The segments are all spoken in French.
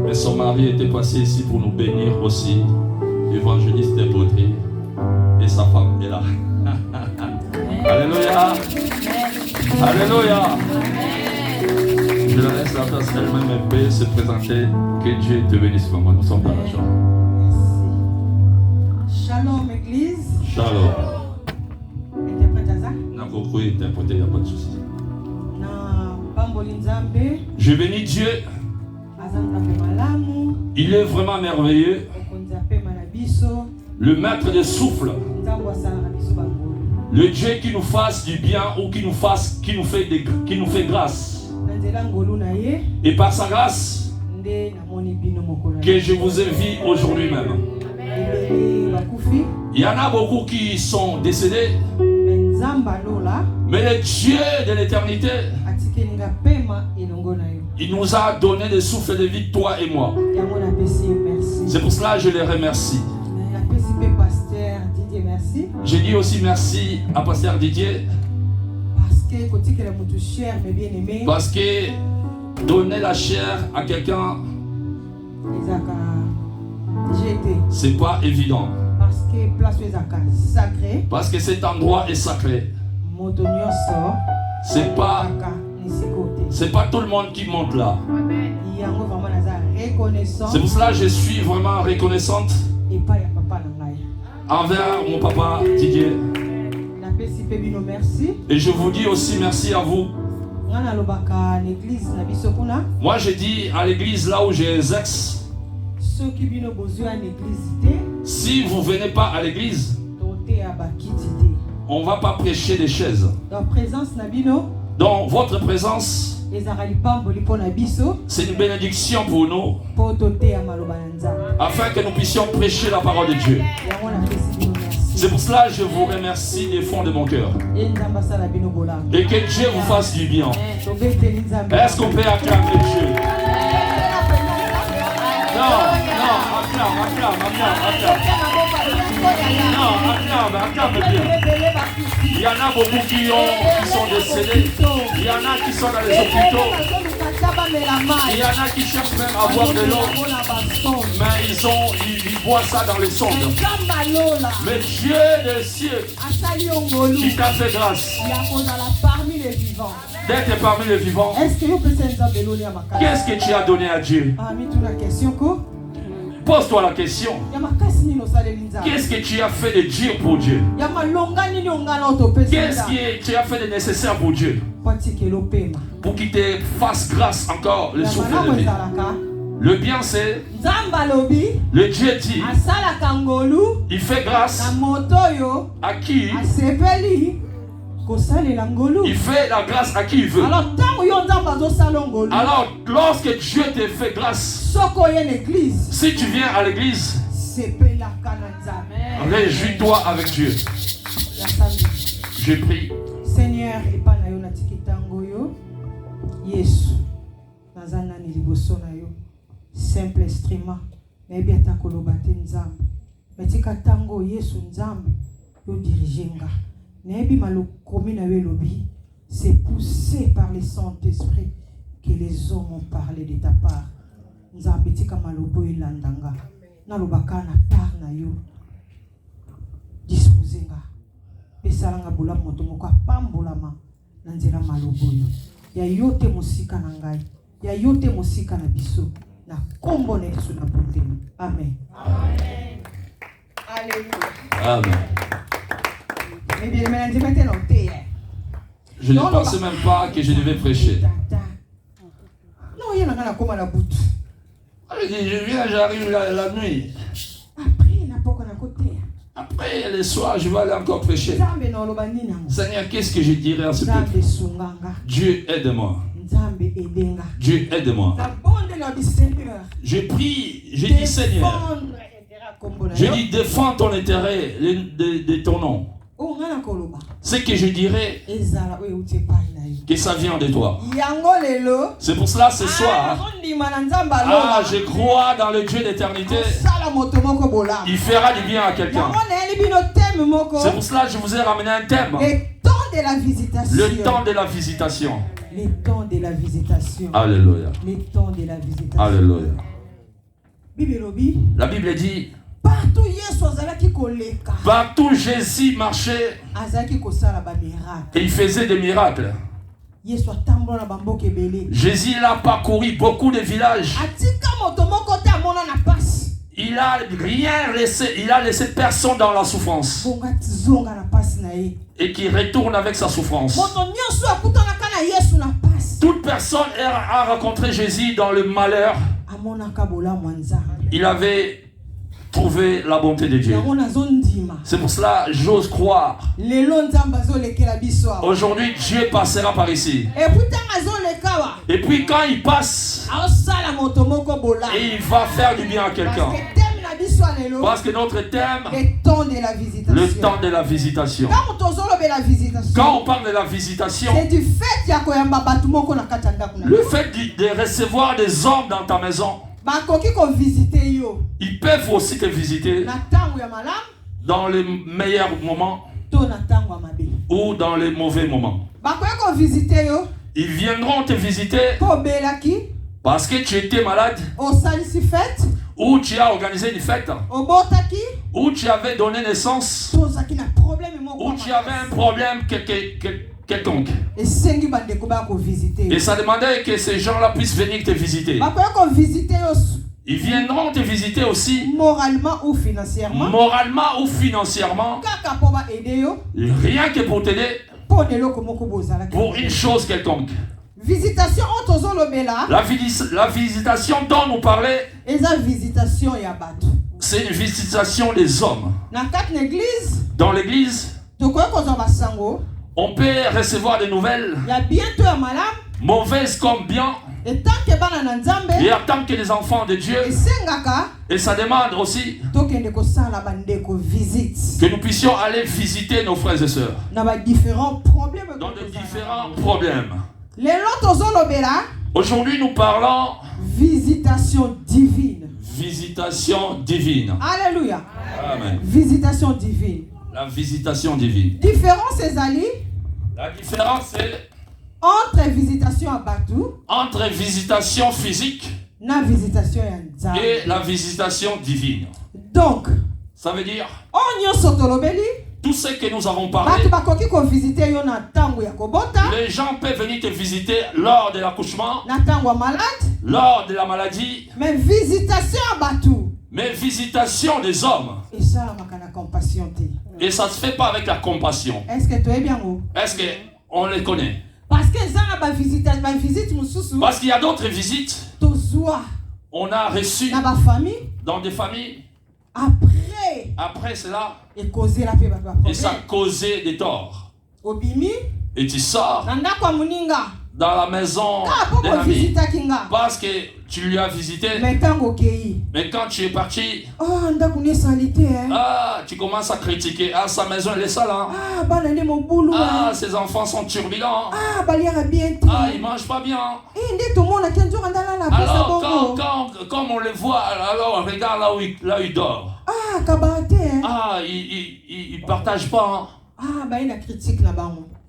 Mais son mari était passé ici pour nous bénir aussi. L'évangéliste des poteries. Et sa femme est là. Alléluia. Alléluia. Je la laisse la place elle-même un peu se présenter. Que Dieu te bénisse vraiment. Nous sommes dans la joie. Shalom Église. Shalom. Interprète à ça. Beaucoup interprété, il n'y a pas de souci. Je bénis Dieu. Il est vraiment merveilleux. Le maître des souffles. Le Dieu qui nous fasse du bien ou qui nous fait grâce. Et par sa grâce, que je vous ai vu aujourd'hui même. Il y en a beaucoup qui sont décédés. Mais le Dieu de l'éternité, il nous a donné le souffle de vie, toi et moi. C'est pour cela que je les remercie. Je dis aussi merci à Pasteur Didier. Parce que donner la chair à quelqu'un, c'est pas évident. Parce que cet endroit est sacré. C'est pas tout le monde qui monte là. C'est pour cela que je suis vraiment reconnaissante envers mon papa Didier. Et je vous dis aussi merci à vous. Moi je dis à l'église là où j'exerce, si vous ne venez pas à l'église, on ne va pas prêcher des chaises. Dans votre présence, c'est une bénédiction pour nous, afin que nous puissions prêcher la parole de Dieu. C'est pour cela que je vous remercie du fond de mon cœur. Et que Dieu vous fasse du bien. Est-ce qu'on peut acclamer Dieu? Non, acclame. Non, acclame bien. Il y en a beaucoup qui sont décédés. Il y en a qui sont dans les hôpitaux. Il y en a qui cherchent même à boire de l'eau. Mais ils boivent ça dans les sondes. Mais Dieu des cieux qui t'a fait grâce d'être parmi les vivants. Qu'est-ce que tu as donné à Dieu? Pose-toi la question. Qu'est-ce que tu as fait de dur pour Dieu? Qu'est-ce que tu as fait de nécessaire pour Dieu? Pour qu'il te fasse grâce encore le souffle de vie. Le bien c'est, le Dieu dit, il fait grâce à qui il fait la grâce à qui il veut. Alors lorsque Dieu te fait grâce, si tu viens à l'église, réjouis-toi avec Dieu. Je prie. Seigneur, simple instrument nayebiata kolobate nzambe metika tango Yesu nzambe yo dirigenga nayebi malokomi na we lobi c'est poussé par le Saint-Esprit que les hommes ont parlé de ta part nzambe tika malobo elandanga na lobaka na part na yo disposenga pesalanga bola moto moko pambolama na nzela malobo yo ya yote musika na ngai ya yote musika na biso na kombo na Yesu na bondeli. Amen. Amen. Alléluia. Amen. Je ne pensais même pas que je devais prêcher. Non, il y a un comme à la boute. Je viens, j'arrive la nuit. Après le soir, je vais aller encore prêcher. Seigneur, qu'est-ce que je dirais à ce peuple? Dieu aide-moi. Dieu aide-moi. Je prie, je dis Seigneur, je dis défends ton intérêt de ton nom. Ce que je dirais, que ça vient de toi. C'est pour cela ce soir, je crois dans le Dieu d'éternité. Il fera du bien à quelqu'un. C'est pour cela que je vous ai ramené un thème. Le temps de la visitation. Le temps de la visitation. Alléluia. Le temps de la visitation. Alléluia. La Bible dit, partout Jésus marchait et il faisait des miracles. Jésus a parcouru beaucoup de villages. Il a laissé personne dans la souffrance et qui retourne avec sa souffrance. Toute personne a rencontré Jésus dans le malheur. Il avait trouvé la bonté de Dieu. C'est pour cela j'ose croire. Aujourd'hui Dieu passera par ici. Et puis quand il passe, et il va faire du bien à quelqu'un. Parce que notre thème, le temps de la visitation. Quand on parle de la visitation, c'est du fait le fait de recevoir des hommes dans ta maison. Ils peuvent aussi te visiter dans les meilleurs moments ou dans les mauvais moments. Ils viendront te visiter parce que tu étais malade, ou tu as organisé une fête, ou tu avais donné naissance, ou tu avais un problème quelconque. Et ça demandait que ces gens-là puissent venir te visiter. Ils viendront te visiter aussi moralement ou financièrement. Rien que pour t'aider pour une chose quelconque. Visitation la visitation dont nous parlait, c'est une visitation des hommes. Dans l'église, on peut recevoir des nouvelles, mauvaises comme bien. Et en tant que les enfants de Dieu, et ça demande aussi que nous puissions aller visiter nos frères et sœurs dans de différents problèmes. Aujourd'hui nous parlons visitation divine. Visitation divine. Alléluia. Amen. Visitation divine. La visitation divine. Différence est Ali. La différence est entre visitation à Batou, entre visitation physique et la visitation divine. Donc, ça veut dire tout ce que nous avons parlé. Les gens peuvent venir te visiter lors de l'accouchement, lors de la maladie, mais visitation à Batou. Mais visitation des hommes. Et ça ne se fait pas avec la compassion. Est-ce qu'on les connaît? Parce qu'il y a d'autres visites. On a reçu dans des familles. Après cela, et ça causait des torts. Et tu sors dans la maison d'un ami parce que tu lui as visité. Mais quand tu es parti, tu commences à critiquer. Ah, sa maison elle est sale. Ah, ses enfants sont turbulents. Ah, ils mangent pas bien. Alors comme on les voit, alors on regarde là où il dort. Ah, ils partagent pas.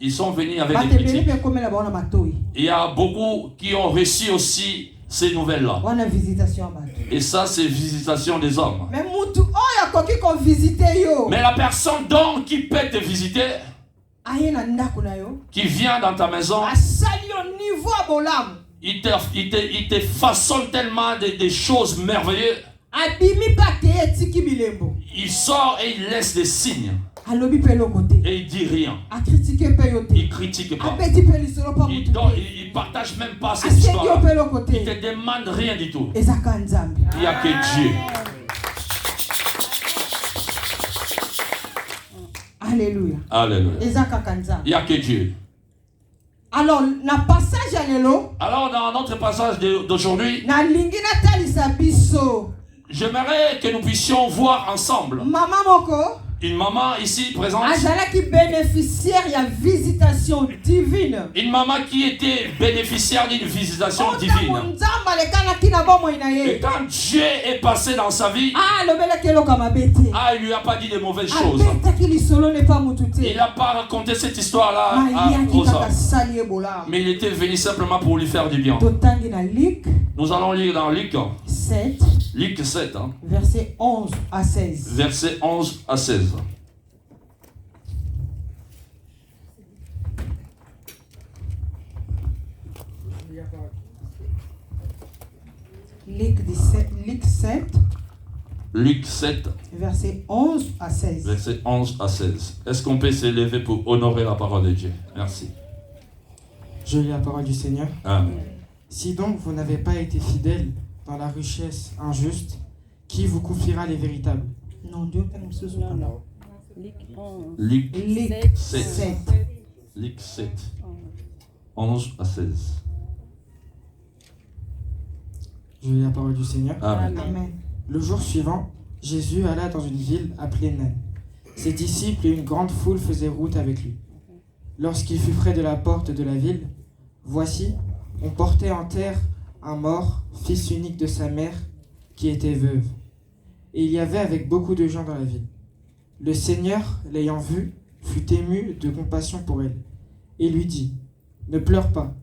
Ils sont venus avec des critiques. Il y a beaucoup qui ont reçu aussi ces nouvelles-là. Et ça, c'est visitation des hommes. Mais la personne donc qui peut te visiter, qui vient dans ta maison, il te façonne tellement des choses merveilleuses. Il sort et il laisse des signes. Et il dit rien. Il critique pas. Il partage même pas cette histoire. Il te demande rien du tout. Il n'y a que Dieu. Alléluia. Alléluia. Il n'y a que Dieu. Alors, dans notre passage d'aujourd'hui, j'aimerais que nous puissions voir ensemble une maman ici présente, bénéficiaire de visitation divine. Une maman qui était bénéficiaire d'une visitation divine. Et quand Dieu est passé dans sa vie, il lui a pas dit de mauvaises choses. Il n'a pas raconté cette histoire-là aux hommes. Mais il était venu simplement pour lui faire du bien. Nous allons lire dans Luc 7. Luc 7. Hein. Verset 11 à 16. Verset 11 à 16. Luc 7. Verset 11 à 16. Verset 11 à 16. Est-ce qu'on peut s'élever pour honorer la parole de Dieu? Merci. Je lis la parole du Seigneur. Amen. Si donc vous n'avez pas été fidèles dans la richesse injuste, qui vous confiera les véritables? Non, Dieu t'aime ce soir. Luc 7. Luc 7. 11 à 16. Je lis la parole du Seigneur. Amen. Amen. Le jour suivant, Jésus alla dans une ville appelée Nain. Ses disciples et une grande foule faisaient route avec lui. Lorsqu'il fut près de la porte de la ville, voici, on portait en terre un mort, fils unique de sa mère, qui était veuve. Et il y avait avec beaucoup de gens dans la ville. Le Seigneur, l'ayant vue, fut ému de compassion pour elle, et lui dit, « Ne pleure pas. »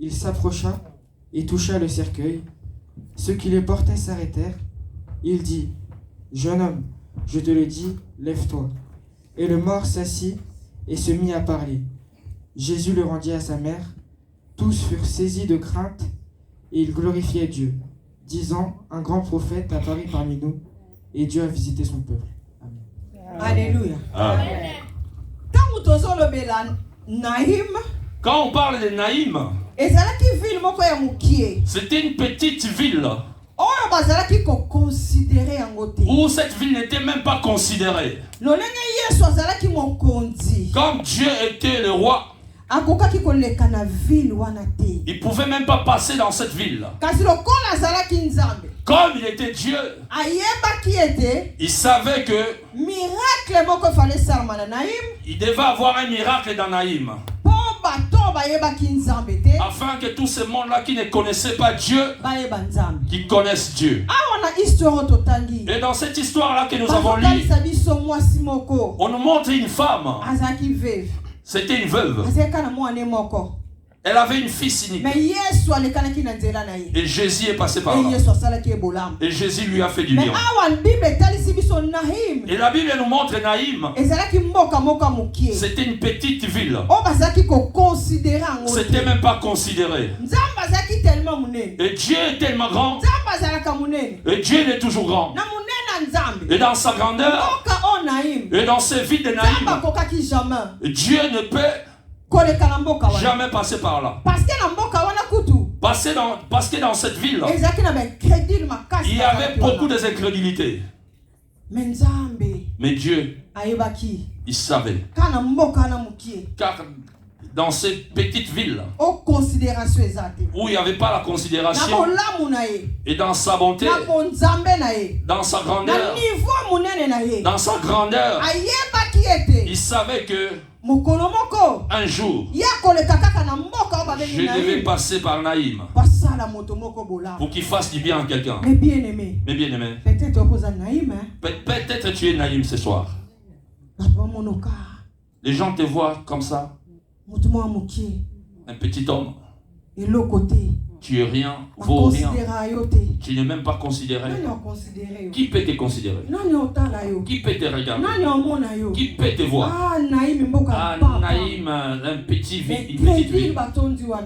Il s'approcha et toucha le cercueil. Ceux qui le portaient s'arrêtèrent. Il dit, « Jeune homme, je te le dis, lève-toi. » Et le mort s'assit et se mit à parler. Jésus le rendit à sa mère. Tous furent saisis de crainte et ils glorifiaient Dieu, disant, « Un grand prophète apparut parmi nous et Dieu a visité son peuple. » Amen. Alléluia. Amen. Quand on parle de Naïm, c'était une petite ville où cette ville n'était même pas considérée. Comme Dieu était le roi, il ne pouvait même pas passer dans cette ville. Comme il était Dieu, il savait que il devait avoir un miracle dans Naïm, afin que tout ce monde-là qui ne connaissait pas Dieu, qui connaissent Dieu. Et dans cette histoire-là que nous avons lue, on nous montre une femme. C'était une veuve. Elle avait une fille unique. Et Jésus est passé par là. Et Jésus lui a fait du bien. Et la Bible nous montre Naïm. C'était une petite ville. C'était même pas considéré. Et Dieu est tellement grand. Et Dieu est toujours grand. Et dans sa grandeur, et dans ces vies de Naïm, Dieu ne peut jamais passer par là. Parce que dans cette ville, il y avait beaucoup d'incrédulité. Mais Dieu, il savait. Car dans cette petite ville où il n'y avait pas la considération, et dans sa bonté, dans sa grandeur, il savait que un jour, je devais passer par Naïm pour qu'il fasse du bien à quelqu'un. Mais bien aimé, peut-être tu es Naïm ce soir. Les gens te voient comme ça, un petit homme. Tu es rien, vaut rien. Tu n'es même pas considéré. Qui peut te considérer? Qui peut te regarder? Qui peut te voir? Ah, Naïm, une petite ville.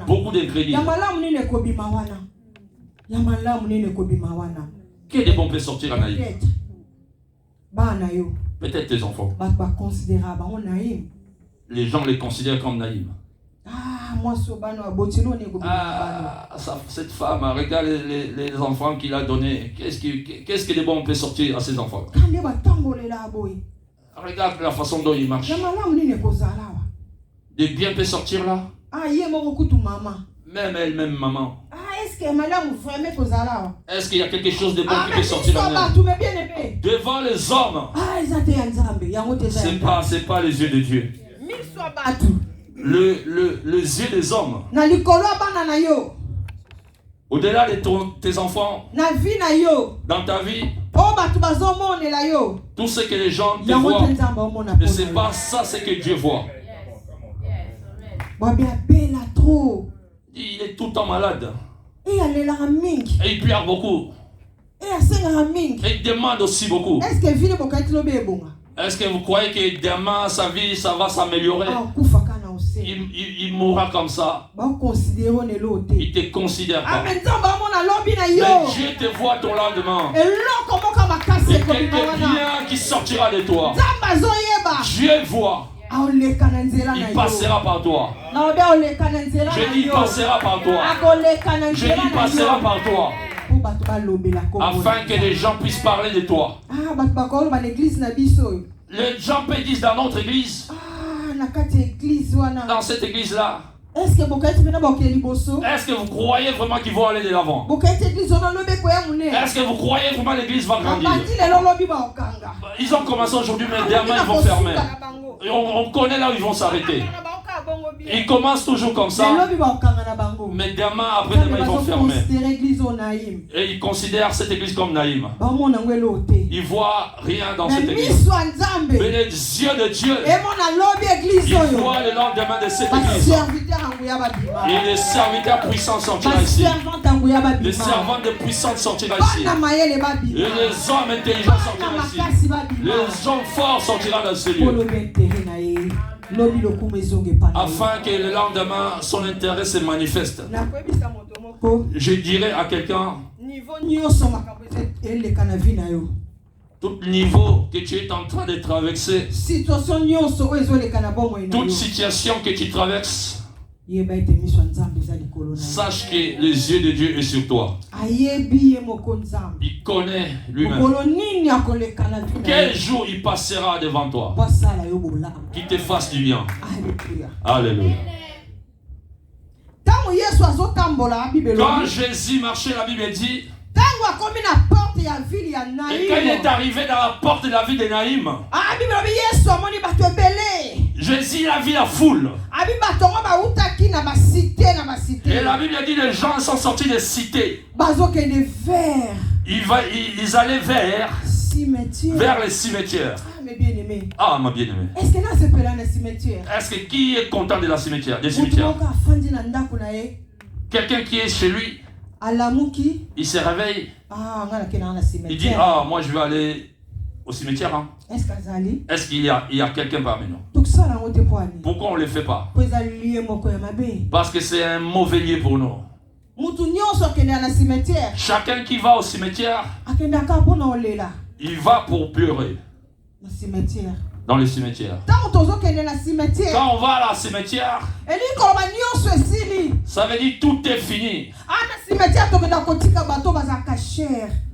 Beaucoup d'incrédules. Quel des bons peut sortir à Naïm? Peut-être tes enfants. Les gens les considèrent comme Naïm. Cette femme, regarde les enfants qu'il a donnés. Qu'est-ce que de bon peut sortir à ces enfants? Regarde la façon dont il marche. De bien peut sortir là. Même elle-même, maman. Est-ce qu'il y a quelque chose de bon qui peut sortir devant les hommes? C'est pas les yeux de Dieu. Les yeux des hommes. Au-delà de tes enfants, dans ta vie, tout ce que les gens te voient, ne c'est pas ça ce que Dieu voit. Il est tout le temps malade. Et il pleure beaucoup. Et il demande aussi beaucoup. Est-ce que vous croyez que demain sa vie ça va s'améliorer? Il mourra comme ça. Il te considère pas. Mais Dieu te voit ton lendemain. C'est quelqu'un bien qui sortira de toi. Dieu voit. Il passera par toi. Je dis il passera par toi. Je dis il passera par toi. Afin que les gens puissent parler de toi. Les gens peuvent dire dans notre église, dans cette église-là, est-ce que vous croyez vraiment qu'ils vont aller de l'avant? Est-ce que vous croyez vraiment que l'église va grandir? Ils ont commencé aujourd'hui, mais demain ils vont fermer. Et on connaît là où ils vont s'arrêter. Ils commencent toujours comme ça, mais demain, après-demain, ils vont fermer. Et ils considèrent cette église comme Naïm. Ils ne voient rien dans cette église. Mais les yeux de Dieu, ils voient le lendemain de cette église. Et les serviteurs puissants sortiront ici. Les servantes de puissance sortiront ici. Et les hommes intelligents sortiront ici. Les hommes forts sortiront dans ce lieu. Afin que le lendemain, son intérêt se manifeste. Je dirais à quelqu'un, tout niveau que tu es en train de traverser, toute situation que tu traverses, sache que les yeux de Dieu sont sur toi. Il connaît lui-même. Quel jour il passera devant toi, qu'il te fasse du bien. Alléluia. Quand Jésus marchait, la Bible dit, et quand il est arrivé dans la porte de la ville de Naïm, Jésus a vu la foule. Et la Bible dit que les gens sont sortis des cités. Ils allaient vers les cimetières. Ah, ma bien-aimée. Est-ce que qui est content de la cimetière, des cimetières? Quelqu'un qui est chez lui, il se réveille. Il dit, ah, moi je vais aller au cimetière. Hein. Est-ce qu'il y a quelqu'un parmi nous? Pourquoi on ne le fait pas? Parce que c'est un mauvais lieu pour nous. Chacun qui va au cimetière, il va pour pleurer. Dans le cimetière. Quand on va à la cimetière, ça veut dire tout est fini.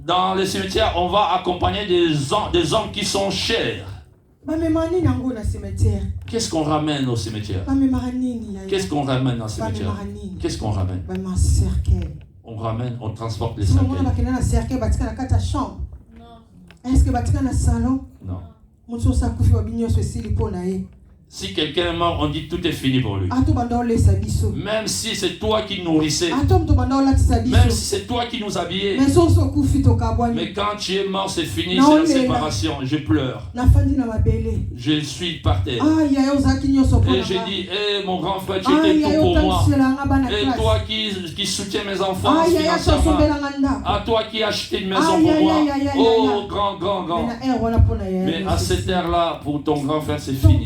Dans le cimetière, on va accompagner des hommes qui sont chers. Qu'est-ce qu'on ramène au cimetière? Qu'est-ce qu'on ramène au cimetière? Qu'est-ce qu'on ramène? On ramène, on transporte les cercueils. Est-ce que dans le salon? Non. Si quelqu'un est mort, on dit tout est fini pour lui. Même si c'est toi qui nourrissais, même si c'est toi qui nous habillais, mais quand tu es mort, c'est fini, c'est la séparation. Je pleure. Je suis par terre. Et j'ai dit, mon grand frère, tu étais tout pour moi. Et toi qui soutiens mes enfants financièrement, à toi qui as acheté une maison pour moi. Oh, grand. Mais à cette heure-là, pour ton grand frère, c'est fini.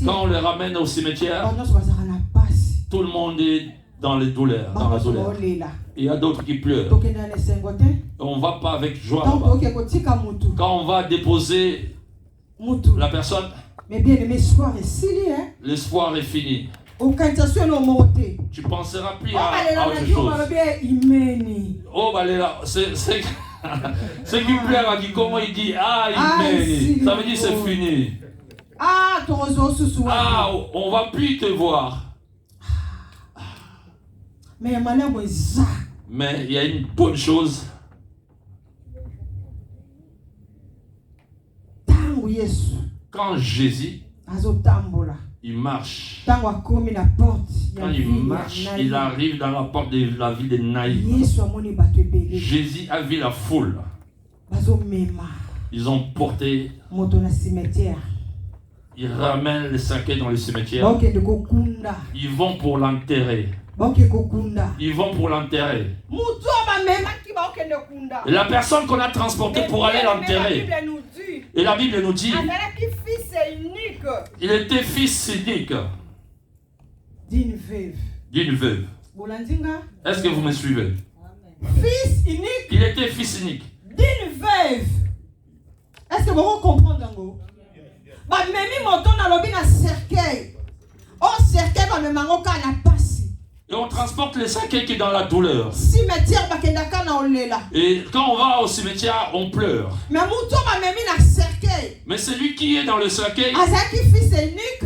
Quand on le ramène au cimetière, tout le monde est dans les douleurs, dans la douleur. Il y a d'autres qui pleurent. On ne va pas avec joie là-bas. Quand on va déposer la personne, l'espoir est fini. Tu ne penseras plus à autre chose. Oh, bah là, c'est ceux qui pleurent, comment il dit, il ça veut dire c'est fini. On va plus te voir. Mais il y a une bonne chose. Quand Jésus il marche, quand il marche, il arrive dans la porte de la ville de Naïm. Jésus a vu la foule. Ils ont porté. Ils ramènent le cercueil dans le cimetière. Ils vont pour l'enterrer. Ils vont pour l'enterrer. Et la personne qu'on a transportée pour aller l'enterrer. Et la Bible nous dit, il était fils unique d'une veuve. D'une veuve. Est-ce que vous me suivez? Fils unique. Il était fils unique d'une veuve. Est-ce que vous comprenez? Bah même moto na lobi na cercueil. Oh cercueil ba memango kana pasi. Et on transporte le cercueil qui est dans la douleur. Cimetière ba kendaka na olela. Et quand on va au cimetière, on pleure. Mais moto ba memi na cercueil. Mais celui qui est dans le cercueil, azaki fils unique.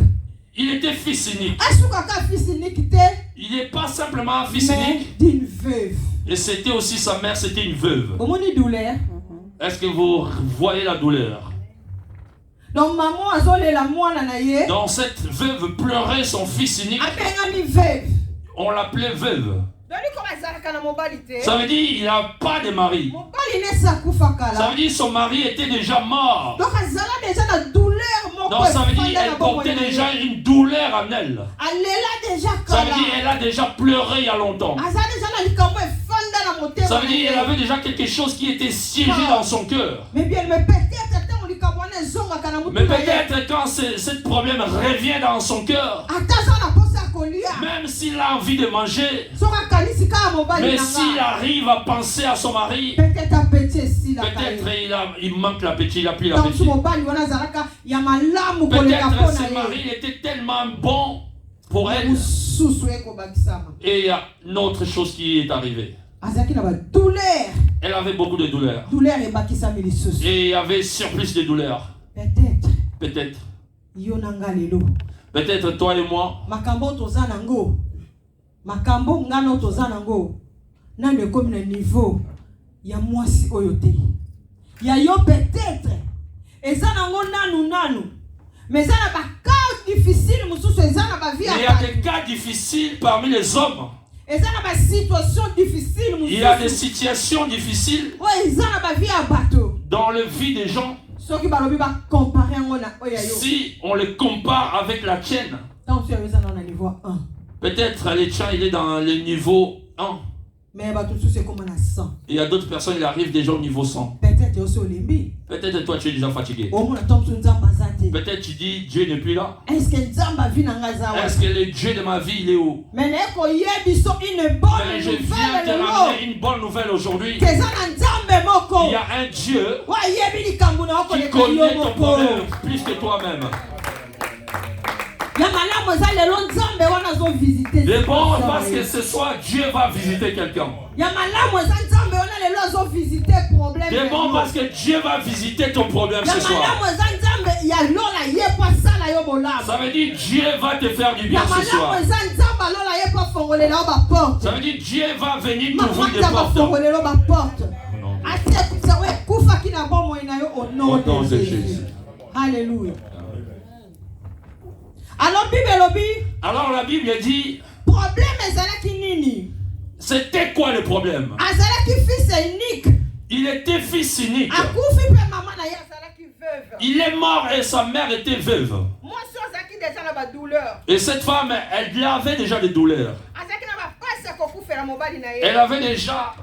Il était fils unique. Asukaka fils unique te. Il n'est pas simplement un fils unique. D'une veuve. Et c'était aussi sa mère, c'était une veuve. Omoni douleur. Est-ce que vous voyez la douleur? Donc maman azolela mwana na ye. Donc cette veuve pleurait son fils unique. Apengami veuve. On l'appelait veuve. Ça veut dire qu'il n'a pas de mari. Ça veut dire son mari était déjà mort. Donc ça veut dire qu'elle portait déjà une douleur en elle. Ça veut dire qu'elle a déjà pleuré il y a longtemps. Ça veut dire qu'elle avait déjà quelque chose qui était siégé dans son cœur. Mais peut-être quand ce problème revient dans son cœur, même s'il a envie de manger, mais s'il arrive à penser à son mari, peut-être il manque l'appétit, il n'a plus l'appétit. Peut-être ce mari était tellement bon pour elle. Et il y a une autre chose qui est arrivée. Elle avait beaucoup de douleurs. Et il y avait surplus de douleurs. Peut-être. Peut-être toi et moi. Makambo ngano tozanango. Nane comme le niveau. Ya mwasi oyote. Ya yo peut-être. Ezanango nanu. Mais ça n'a pas cas difficile mususu ezana ba vie. Il y a des cas difficiles parmi les hommes. Il y a des situations difficiles dans la vie des gens. Si on les compare avec la tienne, peut-être le tien il est dans le niveau 1. Il y a d'autres personnes qui arrivent déjà au niveau 100. Peut-être toi tu es déjà fatigué. Peut-être tu dis Dieu n'est plus là. Est-ce que le Dieu de ma vie il est où? Mais je viens te ramener une bonne nouvelle aujourd'hui. Il y a un Dieu qui connaît ton problème plus que toi-même. C'est bon parce que ce soir Dieu va visiter quelqu'un. C'est bon parce que Dieu va visiter ton problème ce soir. Ça veut dire Dieu va te faire du bien ce soir. Ça veut dire Dieu va venir t'ouvrir des portes. Au nom de Jésus. Alléluia. Alors la Bible dit, c'était quoi le problème? Il était fils unique. Il est mort et sa mère était veuve. Et cette femme, elle avait déjà des douleurs. Elle avait déjà...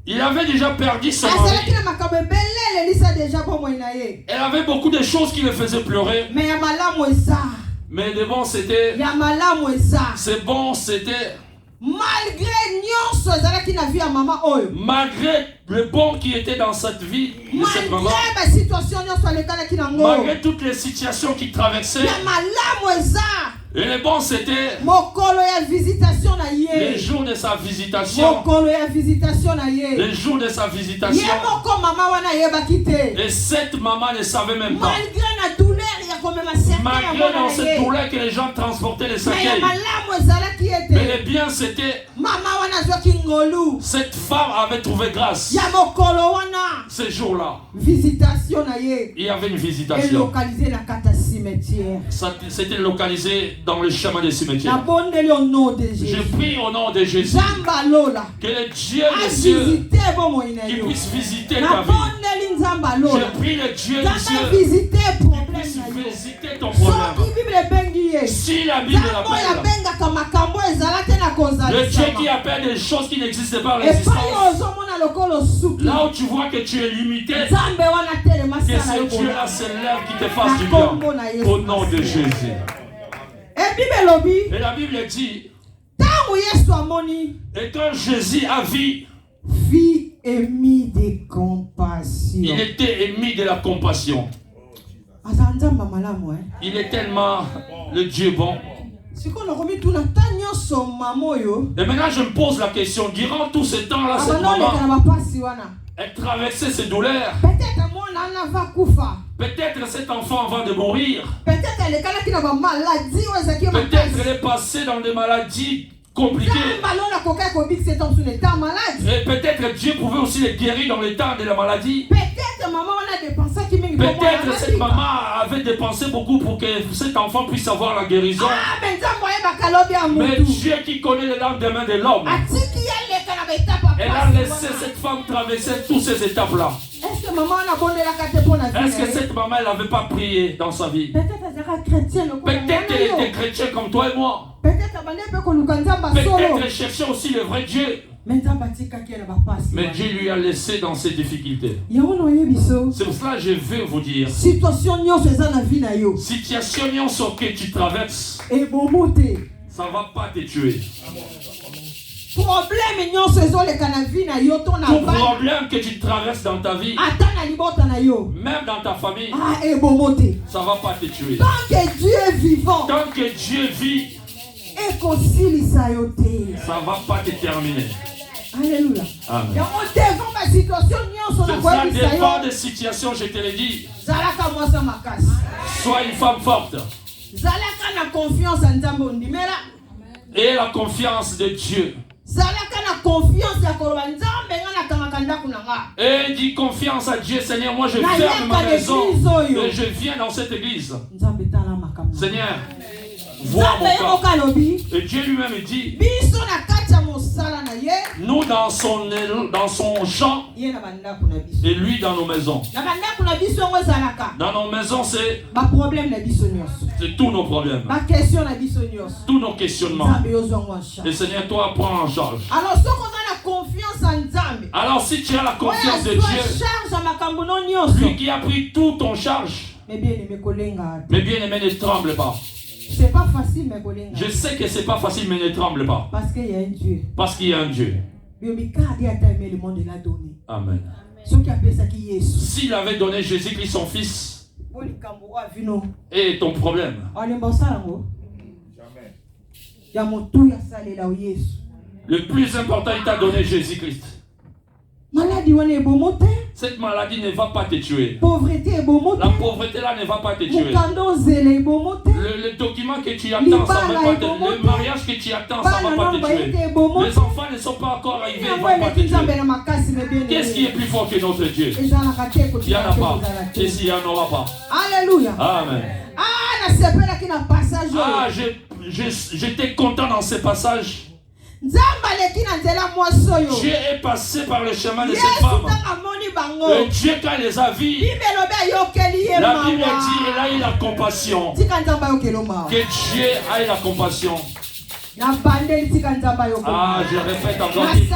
Il avait déjà perdu son mari. Elle avait beaucoup de choses qui le faisaient pleurer. Mais de bon c'était... C'est bon c'était... Malgré le bon qui était dans cette vie de cette maman, malgré toutes les situations qu'il traversait, et le bon c'était les jours de sa visitation. Les jours de sa visitation. Et cette maman ne savait même pas. Malgré dans cette douleur que les gens transportaient les cercueils. Mais le bien c'était cette femme avait trouvé grâce. Ce jour-là, il y avait une visitation. C'était localisé dans le chemin des cimetières. Je prie au nom de Jésus que le Dieu des cieux qui puisse visiter ta vie. Je prie le Dieu des cieux qui puisse visiter ton problème. Si la Bible l'appelle, le Dieu qui appelle des choses qui n'existent pas en existence, là où tu vois que tu es limité, que ce Dieu-là se lève, qui te fasse du bien, au nom de Jésus. Et la Bible dit, et quand Jésus a vu, émis de compassion. Il était émis de la compassion. Il est tellement le Dieu bon. Et maintenant je me pose la question, durant tout ce temps-là, cette maman, elle traversait ses douleurs. Peut-être cet enfant avant de mourir. Peut-être elle est passée dans des maladies compliquées. Et peut-être Dieu pouvait aussi les guérir dans les temps de la maladie. Peut-être cette maman avait dépensé beaucoup pour que cet enfant puisse avoir la guérison. Mais Dieu qui connaît le lendemain de l'homme, elle a laissé cette femme traverser toutes ces étapes-là. Est-ce que cette maman n'avait pas prié dans sa vie? Peut-être elle était chrétienne comme toi et moi. Peut-être elle cherchait aussi le vrai Dieu. Mais Dieu lui a laissé dans ses difficultés. C'est pour cela que je veux vous dire, situation que tu traverses, ça ne va pas te tuer. Tout problème que tu traverses dans ta vie, même dans ta famille, ça ne va pas te tuer. Tant que Dieu est vivant, tant que Dieu vit, ça ne va pas te terminer. Alléluia. Amen. Ça dépend des situations, je te le dis. Sois une femme forte. Et la confiance de Dieu. Et dis confiance à Dieu, Seigneur. Moi je ferme ma maison et je viens dans cette église. Seigneur, vois mon cas. Et Dieu lui-même dit, nous dans son champ et lui dans nos maisons. Dans nos maisons, c'est tous nos problèmes, tous nos questionnements. Et Seigneur, toi prends en charge. Alors si tu as la confiance de Dieu, lui qui a pris tout en charge, mes bien-aimés, ne tremble pas. C'est pas facile, mais je sais que c'est pas facile, mais ne tremble pas. Parce qu'il y a un Dieu. Parce qu'il y a un Dieu. Amen. S'il avait donné Jésus-Christ son fils, et ton problème? Le plus important, il t'a donné Jésus-Christ. Cette maladie ne va pas te tuer. La pauvreté là ne va pas te tuer. Le document que tu attends, ça va pas te tuer. Le mariage que tu attends, ça va pas te tuer. Les enfants ne sont pas encore arrivés, ils ne vont pas te tuer. Qu'est-ce qui est plus fort que notre Dieu? Il n'y en a pas. Et s'il n'y en aura pas. Alléluia. Amen. J'étais content dans ce passage. Dieu est passé par le chemin de cette femme. Et Dieu, quand il les a vus, la Bible dit, il a eu la compassion. Que Dieu ait la compassion. Ah, je répète encore que Dieu.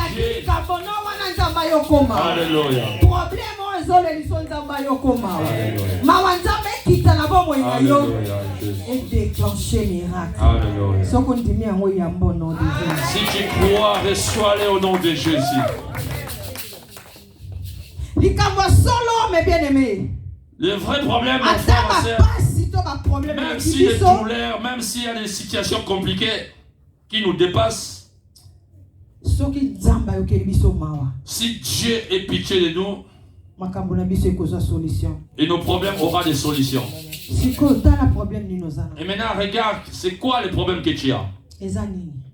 Alléluia. Et déclencher miracle. Si tu crois, reçois-les au nom de Jésus. Le vrai problème, mon frère, même si les douleurs, même s'il y a des situations compliquées qui nous dépassent, si Dieu est pitié de nous, et nos problèmes auront des solutions. Et maintenant, regarde, c'est quoi le problème que tu as?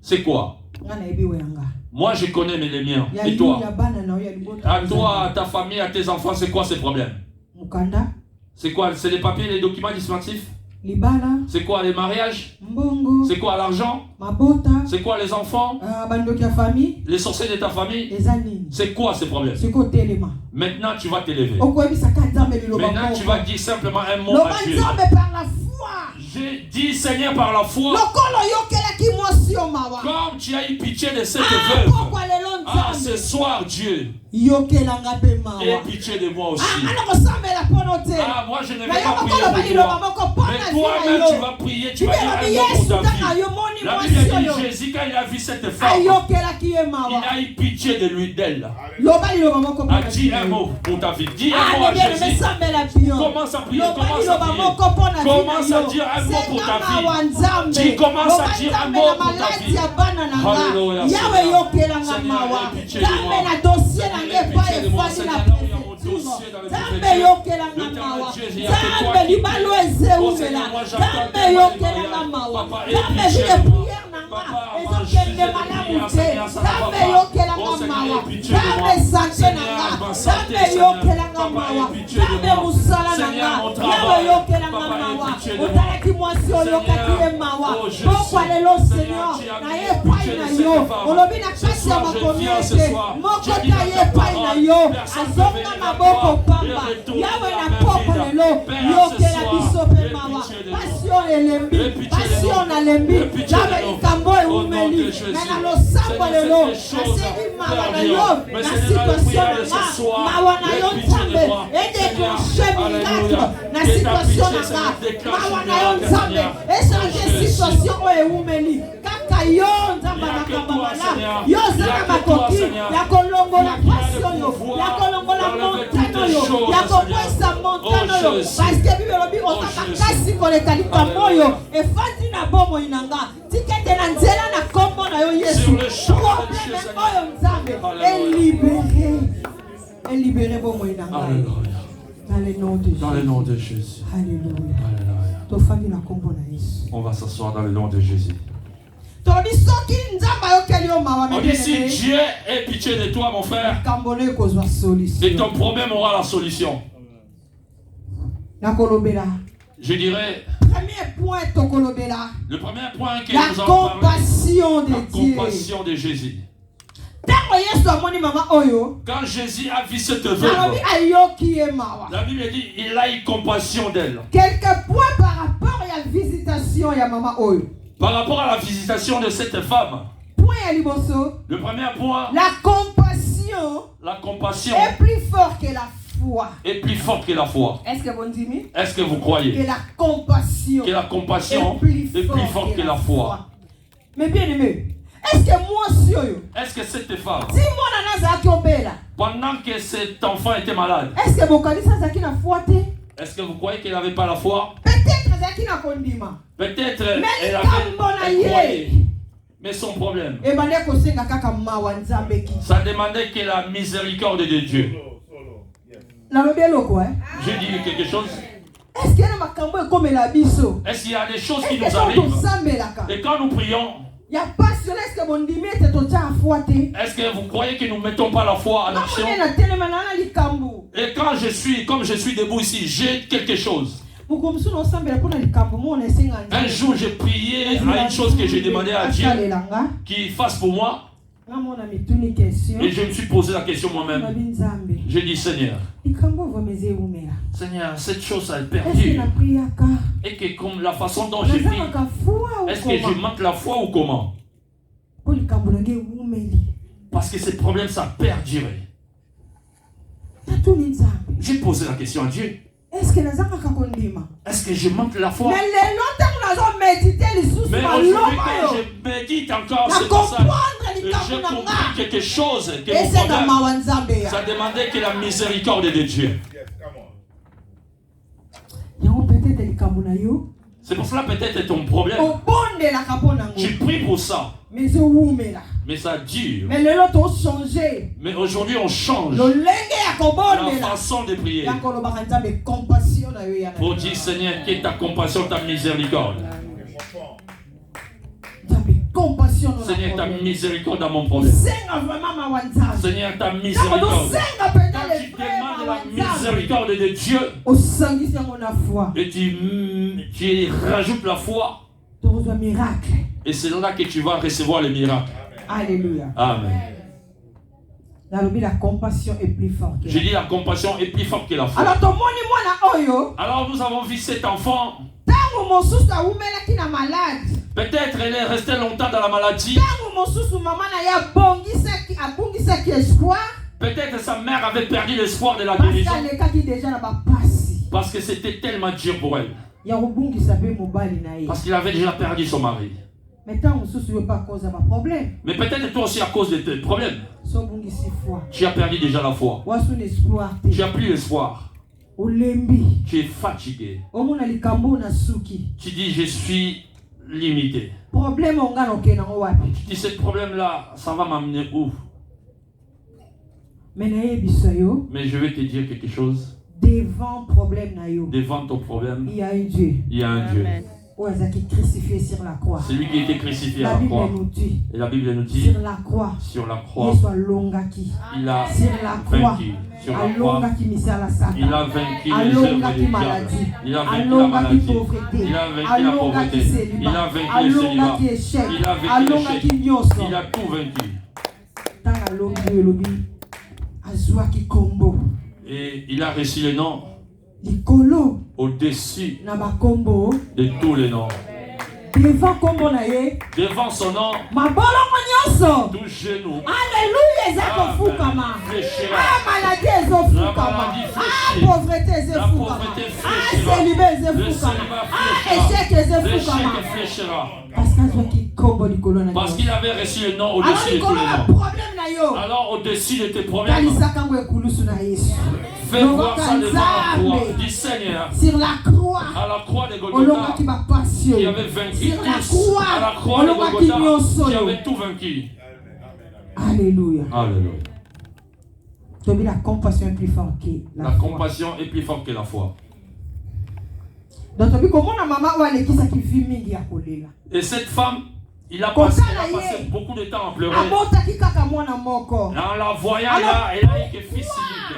C'est quoi? Moi, je connais les miens. Et toi? À toi, à ta famille, à tes enfants, c'est quoi ces problèmes? C'est quoi? C'est les papiers, les documents administratifs? C'est quoi les mariages? C'est quoi l'argent? C'est quoi les enfants? Les sorciers de ta famille? C'est quoi ces problèmes? Maintenant tu vas t'élever. Maintenant tu vas dire simplement un mot à Dieu. J'ai dit, Seigneur, par la foi, comme tu as eu pitié de cette veuve, ce soir, Dieu, aie pitié de moi aussi. Moi, je ne vais pas prier pour toi. Mais toi-même, tu vas prier, tu vas dire un mot pour ta vie. La Bible dit, Jésus, quand il a vu cette femme, il a eu pitié de lui, d'elle. Dis un mot pour ta vie. Dis un mot à Jésus. Commence à prier, commence à prier. Commence à dire un mot pour ta vie. Tu commences à dire un mot pour ta vie. Alléluia. Seigneur, aie pitié de moi. Seigneur, aie pitié de moi. Seigneur, là où il y a mon dossier dans le Dieu, il y a que toi qui prie. Oh Seigneur, moi j'attends tes mariages. Papa, aie pitié de moi. Papa, avant Jésus de prière, Seigneur, ça ne va pas. Oh Seigneur, aie pitié de moi. Seigneur, ma santé, Seigneur. Papa, aie pitié de moi. Seigneur, mon travail. Papa, aie pitié de moi. Seigneur, oh Jésus. Seigneur, tu as pitié de cette femme. Ce soir, je viens ce soir. Je dis ta parole. Personne ne venait vers toi. Et retourne la main vide. Père, ce soir, aie pitié de nous. Aie pitié de nous. Au nom de Jésus. Seigneur, fais des choses perdues. Mais Seigneur, la prière de ce soir, aie pitié de moi. Seigneur, alléluia. Et ta pitié, Seigneur, déclenche une miracle, Seigneur. Dans le nom de Jésus. Alléluia. On va s'asseoir dans le nom de Jésus. On dit si Dieu ait pitié de toi, mon frère, et ton problème aura la solution. Je dirais, le premier point que nous avons parlé, la compassion de Jésus. Quand Jésus a vu cette veuve, la Bible dit il a eu compassion d'elle. Quelques points par rapport à la visitation de maman Oyo. Par rapport à la visitation de cette femme, le premier point, la compassion est plus forte que la foi. Est plus forte que la foi. Est-ce que vous dites? Est-ce que vous croyez que la compassion est plus forte que la foi? Mais bien aimé, est-ce que moi aussi, est-ce que cette femme, si moi pendant que cet enfant était malade, est-ce que vous connaissez ça qui n'a foi? Est-ce que vous croyez qu'elle n'avait pas la foi? Peut-être elle croyait. Mais son problème, ça demandait que la miséricorde de Dieu. J'ai dit quelque chose. Est-ce qu'il y a des choses qui nous arrivent? Et quand nous prions, est-ce que vous croyez que nous ne mettons pas la foi en action? Et quand comme je suis debout ici, j'ai quelque chose. Un jour, j'ai prié à une chose que j'ai demandé à Dieu qu'il fasse pour moi. Et je me suis posé la question moi-même. J'ai dit, Seigneur, cette chose elle perdue. Et que comme la façon dont j'ai pris, est-ce que je manque la foi ou comment? Parce que ce problème, ça perduré. J'ai posé la question à Dieu. Est-ce que je manque la foi? Mais aujourd'hui, quand je médite encore ce passage, j'ai compris quelque chose que mon problème, ça demandait que la miséricorde de Dieu. C'est pour cela peut-être ton problème. Tu pries pour ça. Mais ça dure. Mais aujourd'hui on change la façon de prier. Pour dire Seigneur, que ta compassion, ta miséricorde. Seigneur, ta miséricorde dans mon problème. Seigneur, ta miséricorde. Quand tu demandes la miséricorde de Dieu et tu rajoutes la foi, et c'est là que tu vas recevoir le miracle. Alléluia. Amen. La compassion est plus forte. J'ai dit la compassion est plus forte que la foi. Alors nous avons vu cet enfant. Peut-être elle est restée longtemps dans la maladie. Peut-être sa mère avait perdu l'espoir de la guérison. Parce que c'était tellement dur pour elle. Parce qu'il avait déjà perdu son mari. Mais peut-être toi aussi à cause de tes problèmes. Tu as perdu déjà la foi. Tu as plus l'espoir. Tu es fatigué. Tu dis je suis limité. Tu dis ce problème-là, ça va m'amener où? Mais je vais te dire quelque chose. Devant ton problème, il y a un Dieu. Il y a un Dieu. Crucifié sur la croix. C'est lui qui a été crucifié à la croix. Et la Bible nous dit, sur la croix, il a vaincu. Sur la croix, il a vaincu les œuvres du diable. Il a vaincu la maladie. Il a vaincu la pauvreté. Il a vaincu le célibat. Il a vaincu l'échec. Il a tout vaincu. Et il a reçu le nom au-dessus de tous les noms. Devant son nom, tout genou. Alléluia, pauvreté, parce qu'il avait reçu le nom au-dessus de tous les noms. Alors au-dessus de tes problèmes, fais voir ça devant la croix du Seigneur. Sur la croix, à la croix de Golgotha, qui avait vaincu tous. À la croix de Golgotha, qui avait tout vaincu. Alléluia. Alléluia. La compassion est plus forte que la foi. Compassion est plus forte que la foi. Et cette femme, elle a passé beaucoup de temps à pleurer. En la voyant là, elle a eu que fils unique.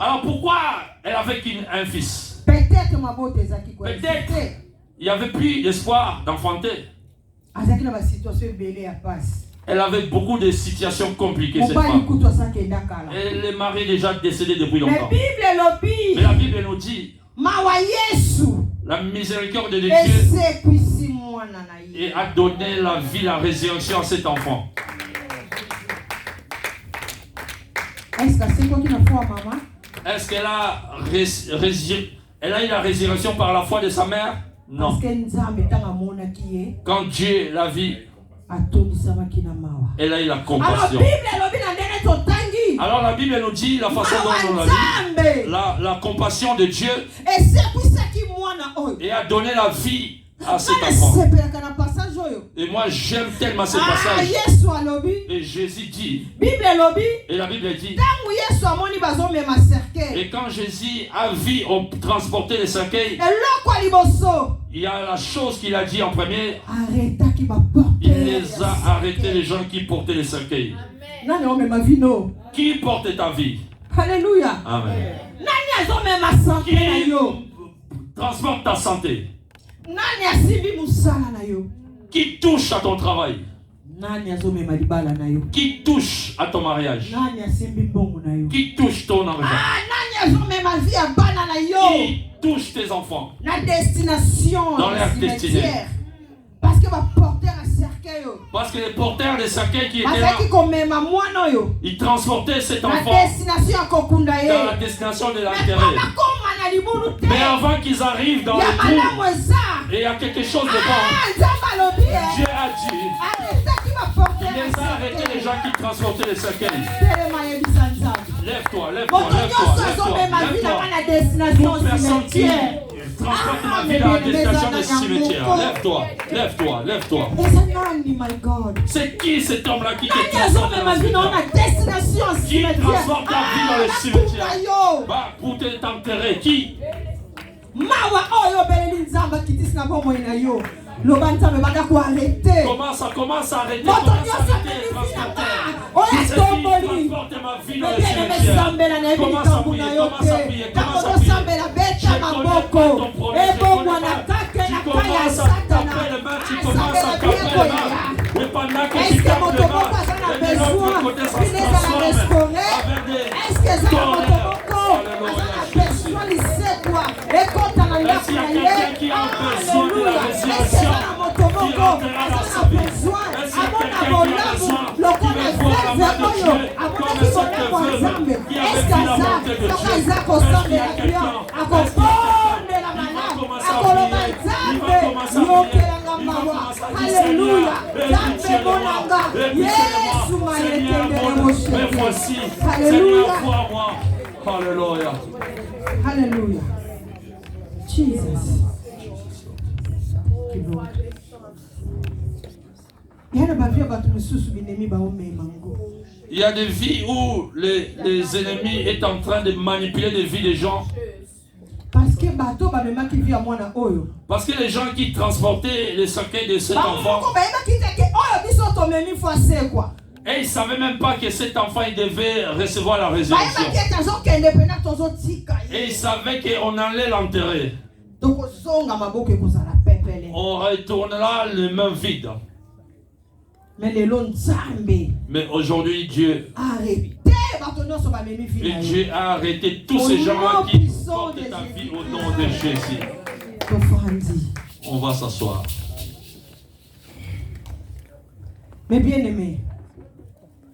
Alors pourquoi elle avait qu'un fils? Peut-être il n'y avait plus d'espoir d'enfanter. Elle avait beaucoup de situations compliquées, cette femme. Et le mari est déjà décédé depuis longtemps. Mais la Bible nous dit, la miséricorde de Dieu et a donné la vie, la résurrection à cet enfant. Est-ce qu'elle a elle a eu la résurrection par la foi de sa mère? Non. Quand Dieu l'a vu, elle a eu la compassion. Alors la Bible nous dit la façon dont on l'a vu, la compassion de Dieu, et a donné la vie à cet enfant. Et moi j'aime tellement ce passage. Et Jésus dit, et la Bible dit, et quand Jésus a vu transporter les cercueils, il y a la chose qu'il a dit en premier. Il les a arrêtés, les gens qui portaient les cercueils. Qui porte ta vie? Alléluia. Amen. Qui transporte ta santé? Qui touche à ton travail? Qui touche à ton mariage? Qui touche ton argent? Qui touche tes enfants dans leur destinée? Parce que les porteurs de cercueil qui étaient là, ils transportaient cet enfant dans la destination de l'intérêt. Mais avant qu'ils arrivent dans le trou, et il y a quelque chose de bon. Dieu a dit, il les a arrêtés, les gens qui transportaient les cercueils. Lève-toi, lève-toi, lève-toi, lève-toi. Toute personne qui transporte ma vie dans la destination des cimetières. Lève-toi, lève-toi, lève-toi. C'est qui cet homme-là qui te transporte dans le cimetière? Qui transporte ta vie dans le cimetière? Bah, pour t'enterrer, qui? Commence à arrêter. Transporte ma vie dans le cimetière. Commence à prier. Je connais pas ton problème. Tu commences à taper les mains. Tu commences à taper les mains. Mais pendant que tu tapes les mains, et de l'autre côté, ça se transforme avec des tournées. Alléluia, Jésus. feu qui avait fait la volonté de Dieu. Est-ce qu'il y a quelqu'un? Il va commencer à prier. Il va commencer à prier. Il va commencer à dire Seigneur, répétez-le-moi. Seigneur, me voici. Seigneur, vois-moi. Alléluia. Alléluia. Jesus. Il y a des vies où les ennemis sont en train de manipuler les vies des gens. Parce que les gens qui transportaient les cercueils de cet enfant, et ils ne savaient même pas que cet enfant il devait recevoir la résurrection. Et ils savaient qu'on allait l'enterrer. On retournera les mains vides. Mais aujourd'hui, Dieu a arrêté tous ces gens-là qui portent ta vie au nom de Jésus. On va s'asseoir. Mais bien aimé,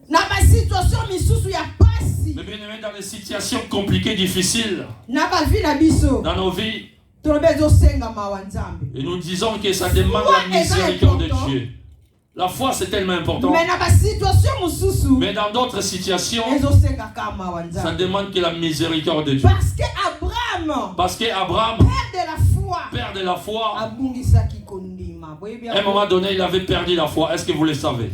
mais bien aimé, dans les situations compliquées, difficiles, dans nos vies, et nous disons que ça demande la miséricorde de Dieu. La foi, c'est tellement important. Mais dans d'autres situations, ça demande que la miséricorde de Dieu. Parce qu'Abraham, père de la foi, à un moment donné, il avait perdu la foi. Est-ce que vous le savez?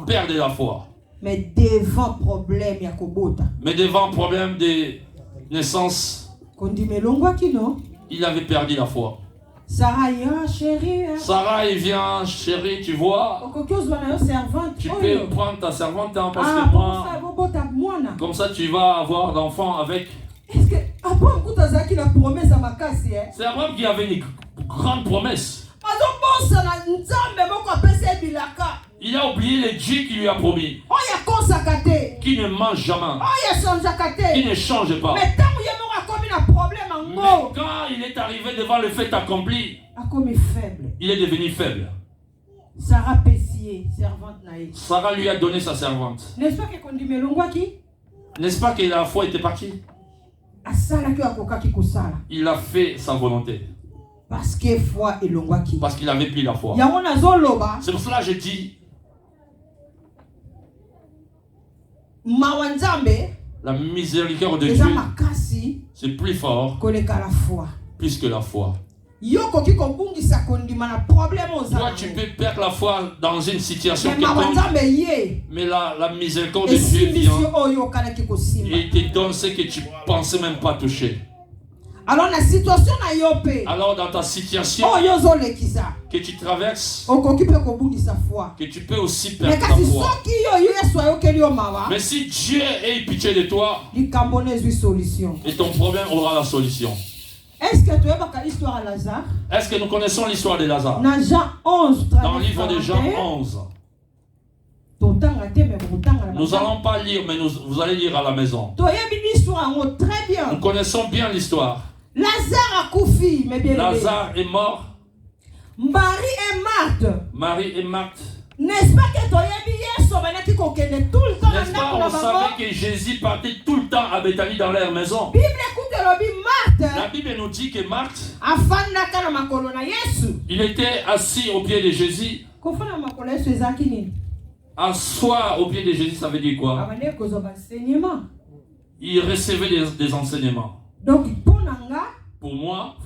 Père de la foi. Mais devant problème de naissance, il avait perdu la foi. Sarah, chérie. Sarah, il vient, chérie, tu vois. Tu peux prendre ta servante parce que moi, comme ça, tu vas avoir d'enfants avec. Est-ce que Abraham c'est Abraham qui avait une grande promesse. Il a oublié le Dieu qui lui a promis. Qui ne mange jamais. Qui ne change pas. Mais quand il est arrivé devant le fait accompli, il est devenu faible. Sarah lui a donné sa servante. N'est-ce pas que la foi était partie? Il a fait sa volonté. Parce qu'il avait pris la foi. C'est pour cela que je dis, la miséricorde de Dieu, c'est plus fort plus que la foi. Toi, tu peux perdre la foi dans une situation quelconque, mais la miséricorde de Dieu vient et te donne ce que tu ne pensais même pas toucher. Alors dans ta situation que tu traverses, que tu peux aussi perdre ta foi. Mais si Dieu ait pitié de toi, et ton problème aura la solution. Est-ce que tu as l'histoire de Lazare? Est-ce que nous connaissons l'histoire de Lazare? Dans Jean 11, dans le livre de Jean 11. Nous n'allons pas lire, mais vous allez lire à la maison. Très bien. Nous connaissons bien l'histoire. Lazare est mort. Marie et Marthe. N'est-ce pas que n'est-ce pas, on savait que Jésus partait tout le temps à Bethanie dans leur maison. La Bible nous dit que Marthe, il était assis au pied de Jésus. Asseoir au pied de Jésus, ça veut dire quoi? Il recevait des enseignements. Donc, pour moi,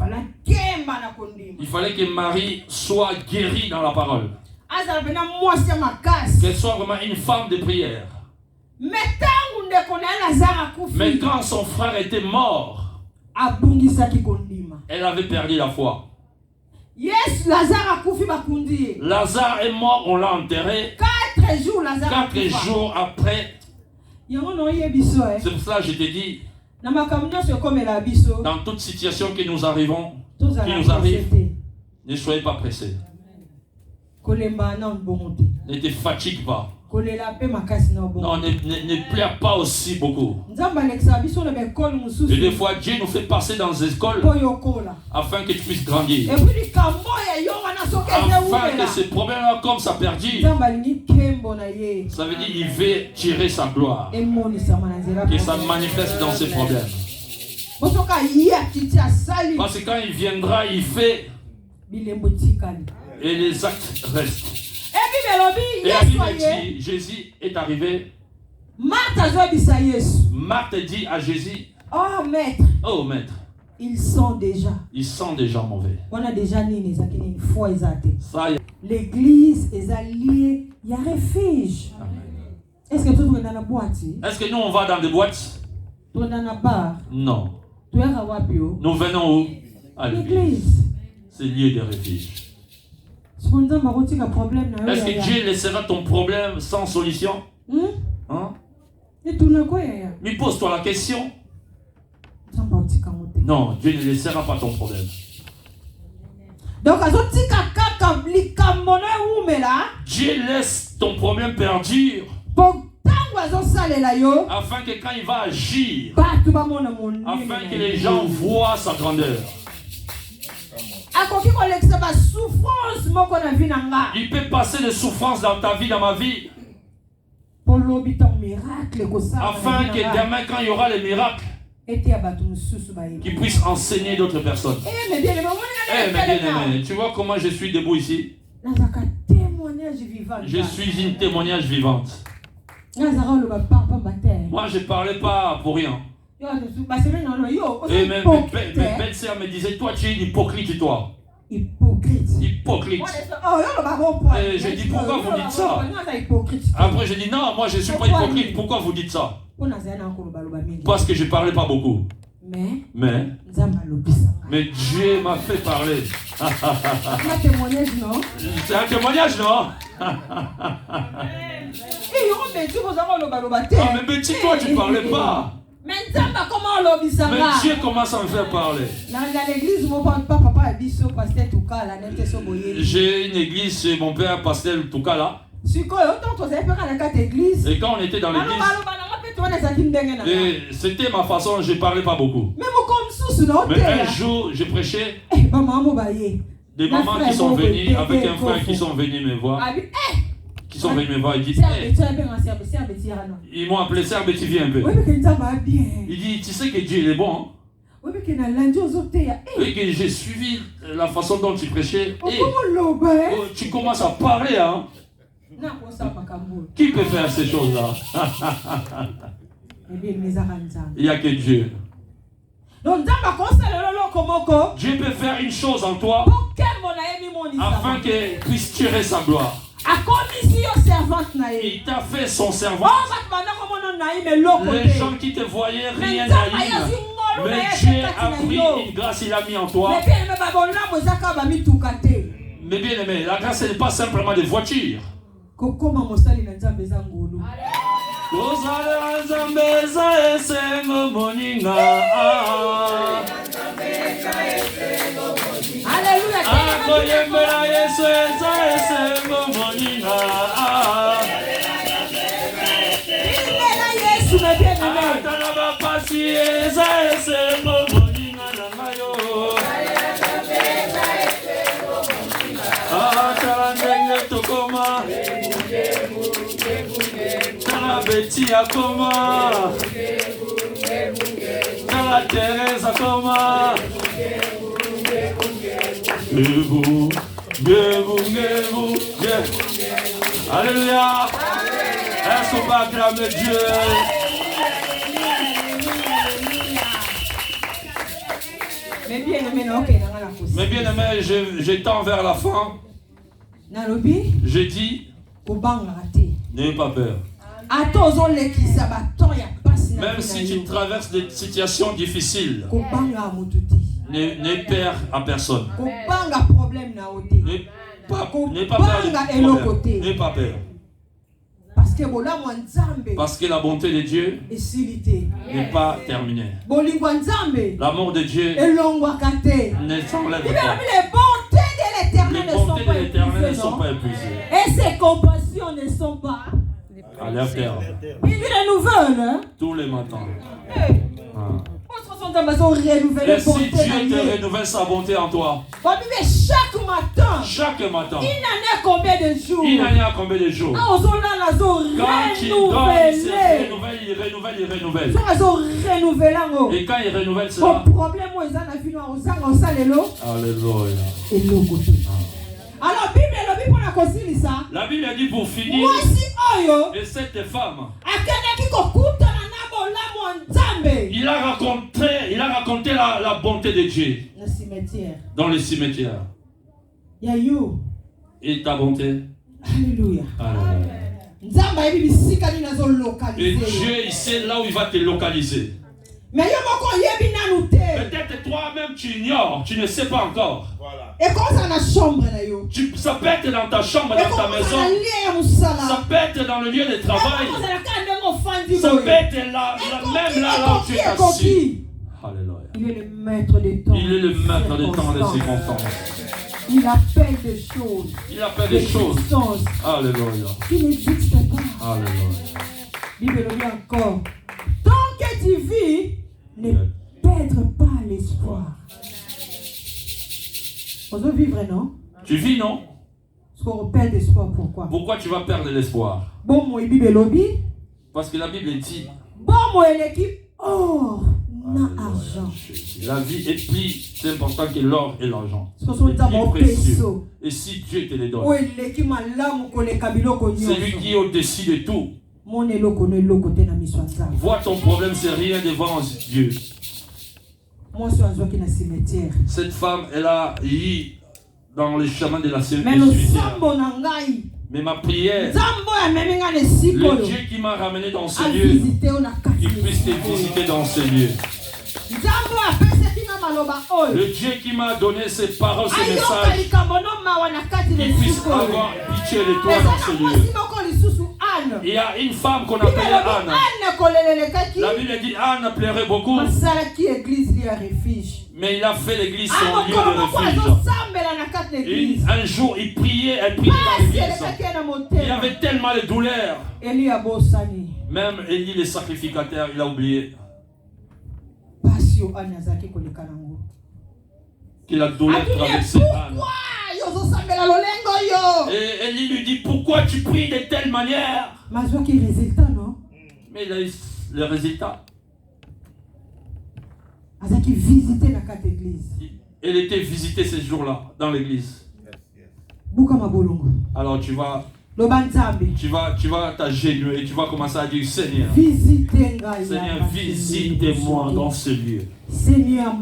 il fallait que Marie soit guérie dans la parole. Qu'elle soit vraiment une femme de prière. Mais quand son frère était mort, elle avait perdu la foi. Lazare est mort, on l'a enterré. 4 jours après. C'est pour ça que je te dis, dans toute situation que nous arrivons, ne soyez pas pressés. Ne te fatigue pas. Non, ne pleure pas aussi beaucoup. Et des fois, Dieu nous fait passer dans les écoles afin que tu puisses grandir. Afin que ces problèmes-là, comme ça perdure, ça veut dire qu'il veut tirer sa gloire. Que ça manifeste dans ses problèmes. Parce que quand il viendra, il fait et les actes restent. Et la Bible dit, Jésus est arrivé. Marthe dit à Jésus, oh maître, ils sont déjà mauvais. On a déjà une foi. L'église est alliée, il y a refuge. Est-ce que tu es dans la boîte? Est-ce que nous on va dans des boîtes? Tu es dans la bar? Non. Nous venons où? À l'église. C'est lieu de refuge. Est-ce que Dieu laissera ton problème sans solution? Hein? Mais pose-toi la question. Non, Dieu ne laissera pas ton problème. Donc, Dieu laisse ton problème perdurer afin que quand il va agir, afin que les gens voient sa grandeur. Il peut passer des souffrances dans ta vie, dans ma vie, afin que demain, quand il y aura les miracles, qu'il puisse enseigner d'autres personnes. Mais bien aimé, tu vois comment je suis debout ici? Je suis une témoignage vivante. Moi, je ne parlais pas pour rien. Et mes belles-sœurs me disaient, toi tu es hypocrite, toi. Hypocrite. Et j'ai dit, pourquoi vous dites ça? Après j'ai dit, non, moi je ne suis pas hypocrite, pourquoi vous dites ça? Parce que je ne parlais pas beaucoup. Mais Dieu m'a fait parler. C'est un témoignage, non? C'est un témoignage, non? Mais Betty, toi tu ne parlais pas. Mais Dieu commence à me faire parler. J'ai une église chez mon père, pasteur Toukala. Et quand on était dans l'église, c'était ma façon, je ne parlais pas beaucoup. Mais un jour, je prêchais. Des mamans qui sont venues, avec un frère qui sont venus me voir. Qui sont venus me voir, ils disent, ils m'ont appelé Sœur Betty, viens un peu. Il dit, tu sais que Dieu il est bon, hein? Et que j'ai suivi la façon dont tu prêchais. Et tu commences à parler, hein? Qui peut faire ces choses-là? Il n'y a que Dieu. Dieu peut faire une chose en toi afin qu'il puisse tirer sa gloire. Il t'a fait son servant. Les gens qui te voyaient rien naïf. Mais Dieu a pris une grâce, il a mis en toi. Mais bien aimé, la grâce n'est pas simplement des voitures. Betty akoma, Tala Thérèse akoma. Gebu. Alléluia. Est-ce qu'on va acclamer Dieu? Mais bien aimé, je tends vers la fin. J'ai dit, n'ayez pas peur. Même si tu traverses des situations difficiles, ne perds à personne. N'aie pas peur de problème. N'aie pas peur. Parce que la bonté de Dieu n'est pas terminée. L'amour de Dieu ne s'enlève pas. Les bontés de l'Éternel ne sont pas épuisées. Et ses compassions ne sont pas. terre. Il renouvelle, hein? Tous les matins. Hey. Et si Dieu te renouvelle sa bonté en toi, chaque matin, il en a combien de jours? Il en a combien de jours? Quand il donne, il renouvelle. Et quand il renouvelle cela, alléluia. Alors, la Bible dit pour finir, et cette femme, il a raconté la bonté de Dieu dans le cimetière. Et ta bonté. Alléluia. Et Dieu, il sait là où il va te localiser. Peut-être toi-même tu ignores, tu ne sais pas encore. Voilà. Ça peut être dans ta chambre, dans ta maison. Ça peut être dans le lieu de travail. Ça peut être là, même là où tu es assis. Alléluia. Il est le maître des temps. Il est le maître des temps et des circonstances. Il appelle des choses. Il appelle des choses. Alléluia. Qui n'existent pas. Alléluia. Bible dit encore. Tant que tu vis, ne perdre pas l'espoir. On veut vivre, non? Tu vis, non? Parce qu'on perd l'espoir, pourquoi? Pourquoi tu vas perdre l'espoir? Bon, moi, Bible lobby. Parce que la Bible dit. Bon, moi, l'équipe. Or, n'a argent. La vie est plus importante que l'or et l'argent. C'est précieux. Et si Dieu te les donne, c'est lui qui est au-dessus de tout. Vois ton problème, c'est rien devant Dieu. Cette femme, elle a eu dans le chemin de la cimetière. Mais ma prière, le Dieu qui m'a ramené dans ce lieu, qu'il puisse te visiter dans ce lieu. Le Dieu qui m'a donné ces paroles, ces messages, qu'il puisse avoir pitié de toi dans ce lieu. Il y a une femme qu'on appelait Anne. La Bible dit Anne pleurait beaucoup. Mais il a fait l'église son lieu de refuge. Un jour, il priait, elle priait dans l'église. Il y avait tellement de douleur. Même Élie, le sacrificateur, il a oublié. Que la douleur traversait Anne. Et Élie lui dit, pourquoi tu pries de telle manière? Mais il a eu le résultat. Elle était visitée ce jour-là dans l'église. Alors tu vas t'agenouiller et tu vas commencer à dire, Seigneur, visitez-moi dans ce lieu. Seigneur,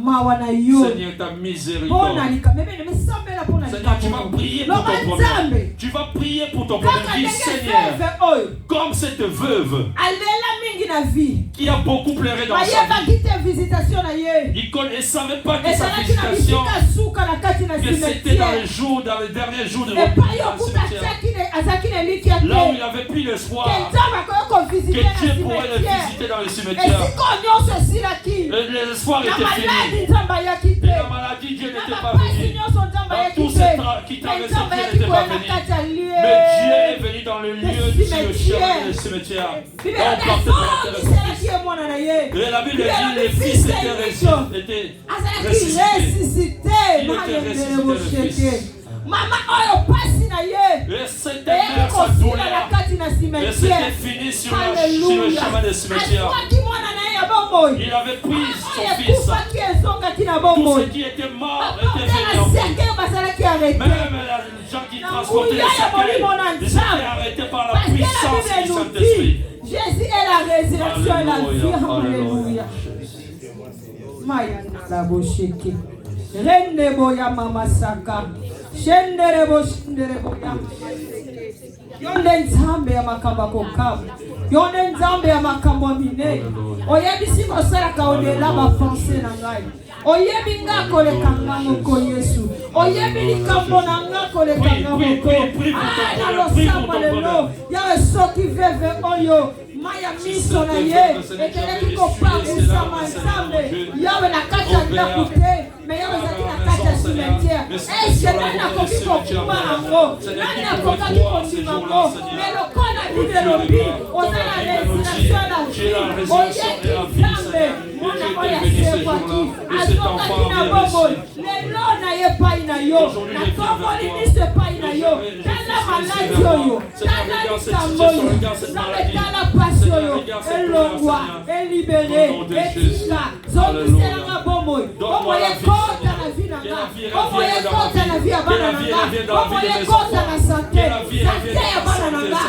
ta miséricorde. Seigneur, tu vas prier pour ton problème. Tu vas prier pour ton problème. Dis, Seigneur, comme cette veuve qui a beaucoup pleuré dans sa vie. Il ne savait pas que sa visitation, que c'était dans les derniers jours de votre cimetière. Là où il n'avait plus l'espoir que Dieu pourrait le visiter dans le cimetière. L'espoir était fini. Et la maladie, Dieu n'était pas venu. Dans tous ces qui traversaient, Dieu n'était pas venu. Mais Dieu est venu dans le lieu du chemin du cimetière. Et la Bible dit les fils étaient ressuscités. Il était ressuscité. Et c'était mère sa douleur. Et c'était fini sur le chemin du cimetière. Il avait pris son fils. Tout ce qui était mort était venu en vie. Même les gens qui transportaient les séquelles, ils étaient arrêtés par la puissance du Saint-Esprit. Jésus est la résurrection et la vie. Alléluia. Rende boya mama saka. Shendere bo ya. Yonde nzambe ya makamba kokaba. Yonde nzambe ya makamba mine. Oyebisi kosala kaonela ba pensée na ngai. Oyebi ngako le kangamo ko Yesu. Oyebi likambo na ngako le kangamo ko. Ah, na lo samba lelo. Ya soki veve oyo. maya miso na ye ekelaki kopakusa manzambe yawe na kati ya ndako te me yawe ezalaki na kati ya cimetière eske nani akoki kokuma yango nani akokaki kondima yango me lokola bible elobi oza na résignation na vie oyeki nzambe mwana oyo asekwaki azokaki na bomoi lelo na ye epai na yo nakongoli miso epai na yo tala maladi oyo tala likambo oyo nzambe tala pasi oyo elongwa elibere etika zongiselanga bomoi bomoi ekota na vi nanga bomoi ekota na vi ya bana nanga bomoi ekota na sante ya bana nanga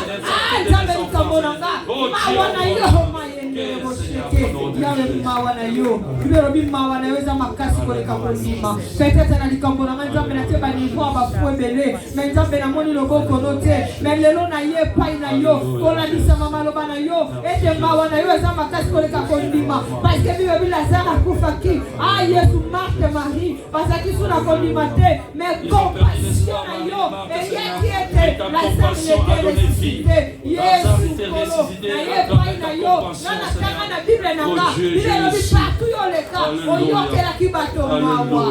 nzambe likambo nanga mawa na yo mayendele mosheke yawe mawa na yo bibelobi mawa na yo eza makasi koleka kondima peut-être na likambo nanga nzambe natie baniveau ya bafu ebele me nzambe namoni loboko no te me lelo na ye epai na yo kolandisama maloba na yo ete mawa na yo eza makasi koleka kondima parceke bibebi lazare akufaki yesu marke marie bazalaki su na kondima te me compassion na yo eyeki ete lazare nete resisite yesu kolo na ye epai na yo nana tanga na bible nanga bible elobi partout yo leka oyokelaki bato mawa.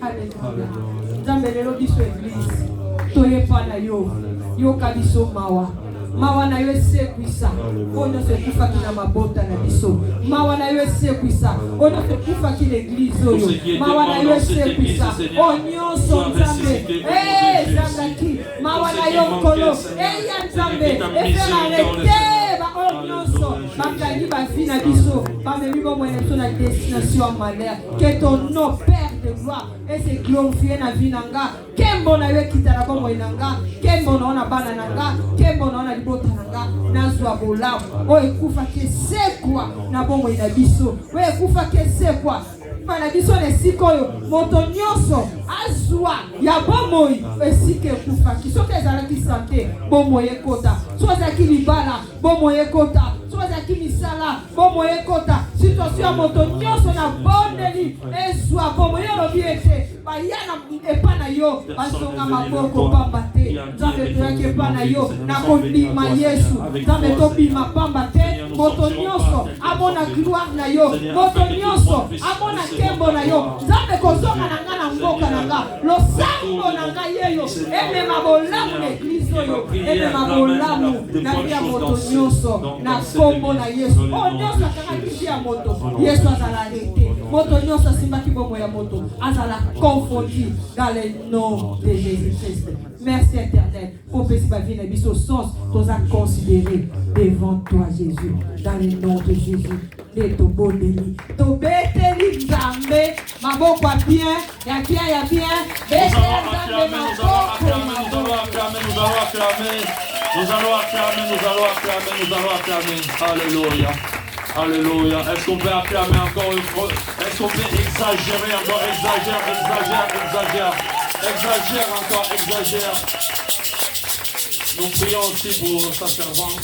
Alléluia. Nzambe lelo biso église toyepa na yo yoka biso mawa mawa na yo esekwisa oyo sekufaki na mabota na biso mawa na yo esekwisa oyo sekufaki l'église oyo mawa na yo esekwisa oyo nyonso nzambe ezangaki mawa na yo nkolo eya nzambe efera arete baoyo nyonso bakangi bavi na biso bamemi bomwene biso na destination ya malheur que ton nom père de gloire ese glorifie na vi na nga kembo na yo ekita na bomoi na nga kembo na yo na bana na nga kembo na yo na libota na nga nazwa bolamu oyo ekufaki esekwa na bomoi na biso oyo ekufaki esekwa na biso na esika oyo moto nyonso azwa ya bomoi esika ekufaki soki ezalaki sante bomoi ekota so ezalaki libala bomoi ekota so ezalaki misala bomoi ekota situation ya moto nyonso na bondeli ezwa bomoi elobi ete baya na epa na yo bazonga maboko pamba te nzambe toyaki epa na yo na kondima yesu nzambe tobima pamba te moto nyonso amona gloire na yo moto nyonso amona kembo na yo nzambe kozonga na nga na mboka na nga losambo na nga yeyo emema bolamu na eglise oyo emema bolamu na bia moto nyonso na kombo na yesu oyo nyonso akangaki vi ya moto yesu azala arete moto nyonso asimbaki bomo ya moto azala confondu dans le nom de Jésus-Christ. Merci éternel pour pesi ba vie na biso sens toza considéré devant toi Jésus dans le nom de Jésus. Les tobondeli tobeteli nzambe maboko bien ya bien nous allons acclamer. Alléluia. Alléluia. Est-ce qu'on peut acclamer encore une fois? Est-ce qu'on peut exagérer encore? Exagère encore, exagère. Nous prions aussi pour sa servante.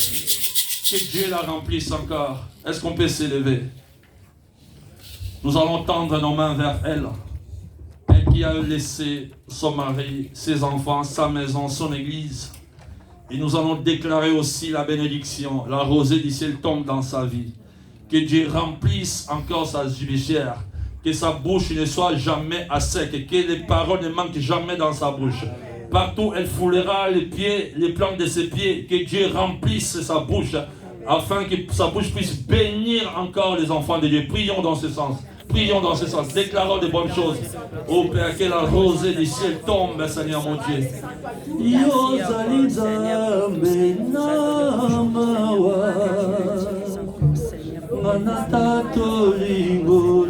Que Dieu la remplisse encore. Est-ce qu'on peut s'élever? Nous allons tendre nos mains vers elle. Elle qui a laissé son mari, ses enfants, sa maison, son église. Et nous allons déclarer aussi la bénédiction. La rosée du ciel tombe dans sa vie. Que Dieu remplisse encore sa judiciaire. Que sa bouche ne soit jamais à sec. Que les paroles ne manquent jamais dans sa bouche. Partout elle foulera les pieds, les plantes de ses pieds. Que Dieu remplisse sa bouche. Afin que sa bouche puisse bénir encore les enfants de Dieu. Prions dans ce sens. Prions dans ce sens. Déclarons de bonnes choses. Ô Père, que la rosée du ciel tombe, Seigneur mon Dieu. Manata tolingo